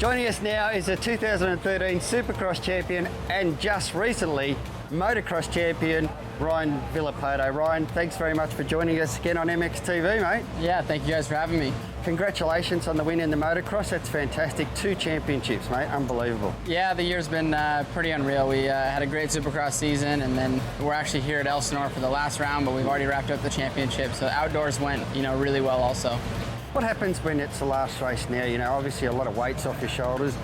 Joining us now is a 2013 Supercross champion and just recently motocross champion, Ryan Villopoto. Ryan, thanks very much for joining us again on MXTV, mate. Yeah, thank you guys for having me. Congratulations on the win in the motocross. That's fantastic. 2 championships, mate. Unbelievable. Yeah, the year's been pretty unreal. We had a great Supercross season, and then we're actually here at Elsinore for the last round, but we've already wrapped up the championship. So outdoors went, really well also. What happens when it's the last race now? Obviously a lot of weight's off your shoulders,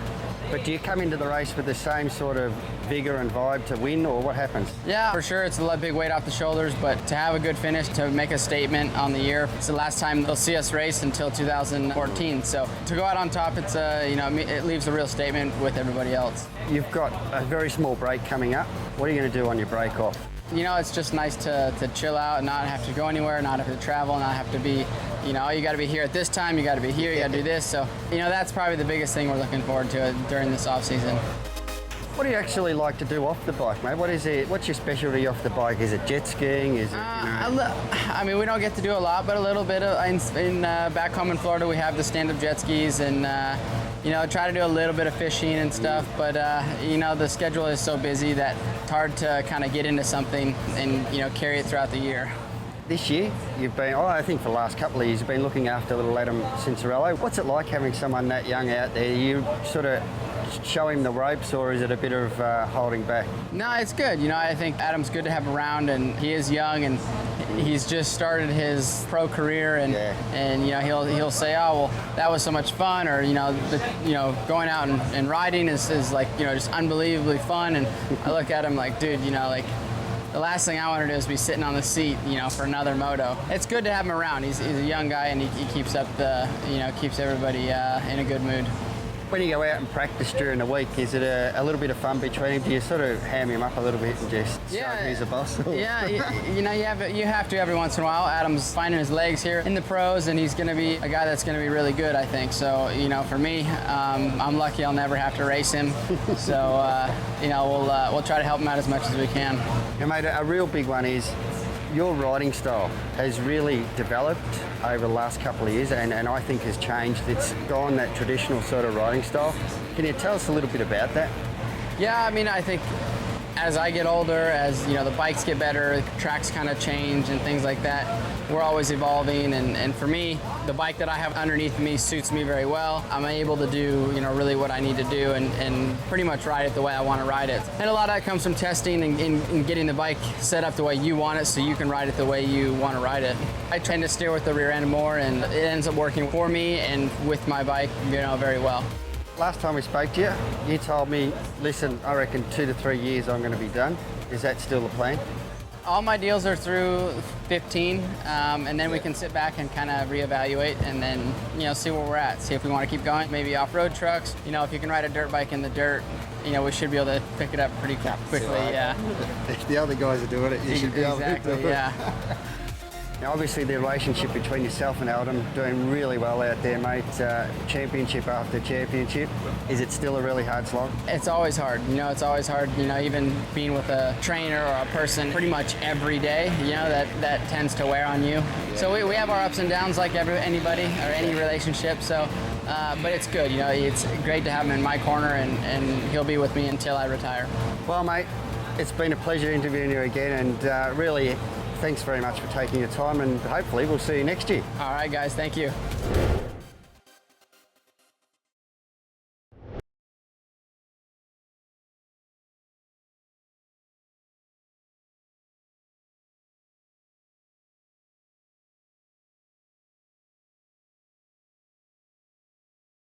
but do you come into the race with the same sort of vigour and vibe to win, or what happens? Yeah, for sure, it's a big weight off the shoulders, but to have a good finish, to make a statement on the year, it's the last time they'll see us race until 2014. So to go out on top, it's it leaves a real statement with everybody else. You've got a very small break coming up. What are you going to do on your break off? It's just nice to chill out and not have to go anywhere, not have to travel, not have to be, you got to be here at this time, you got to be here, you got to do this. So, that's probably the biggest thing we're looking forward to during this off season. What do you actually like to do off the bike, mate? What's your specialty off the bike? Is it jet skiing? Is it? We don't get to do a lot, but a little bit in back home in Florida, we have the stand-up jet skis and try to do a little bit of fishing and stuff. But the schedule is so busy that it's hard to kind of get into something and carry it throughout the year. This year, you've been, I think for the last couple of years, you've been looking after little Adam Cincerello. What's it like having someone that young out there? You sort of show him the ropes, or is it a bit of holding back? No, it's good. I think Adam's good to have around, and he is young, and he's just started his pro career, and he'll say, oh, well, that was so much fun, or going out and riding is like just unbelievably fun. And I look at him like, dude, the last thing I want to do is be sitting on the seat, for another moto. It's good to have him around. He's a young guy, and he keeps up keeps everybody in a good mood. When you go out and practice during the week, is it a little bit of fun between him? Do you sort of ham him up a little bit and just show him he's a boss? Yeah, you have to every once in a while. Adam's finding his legs here in the pros, and he's going to be a guy that's going to be really good, I think. So, for me, I'm lucky I'll never have to race him. So, we'll try to help him out as much as we can. Yeah, mate, a real big one is your riding style has really developed over the last couple of years, and I think has changed. It's gone that traditional sort of riding style. Can you tell us a little bit about that? Yeah, I think as I get older, as the bikes get better, tracks kind of change and things like that, we're always evolving, and for me, the bike that I have underneath me suits me very well. I'm able to do really what I need to do and pretty much ride it the way I want to ride it. And a lot of that comes from testing and getting the bike set up the way you want it so you can ride it the way you want to ride it. I tend to steer with the rear end more, and it ends up working for me and with my bike very well. Last time we spoke to you, you told me, listen, I reckon 2 to 3 years I'm going to be done. Is that still the plan? All my deals are through 15, and then we can sit back and kind of reevaluate and then, see where we're at. See if we want to keep going. Maybe off-road trucks. If you can ride a dirt bike in the dirt, we should be able to pick it up pretty quickly, yeah. If the other guys are doing it, you should be able to do it. Yeah. Now, obviously, the relationship between yourself and Adam doing really well out there, mate. Championship after championship. Is it still a really hard slog? It's always hard. It's always hard. Even being with a trainer or a person pretty much every day. That tends to wear on you. Yeah. So we have our ups and downs like anybody or any relationship. So, but it's good. It's great to have him in my corner, and he'll be with me until I retire. Well, mate, it's been a pleasure interviewing you again, and really. Thanks very much for taking your time, and hopefully we'll see you next year. All right, guys. Thank you.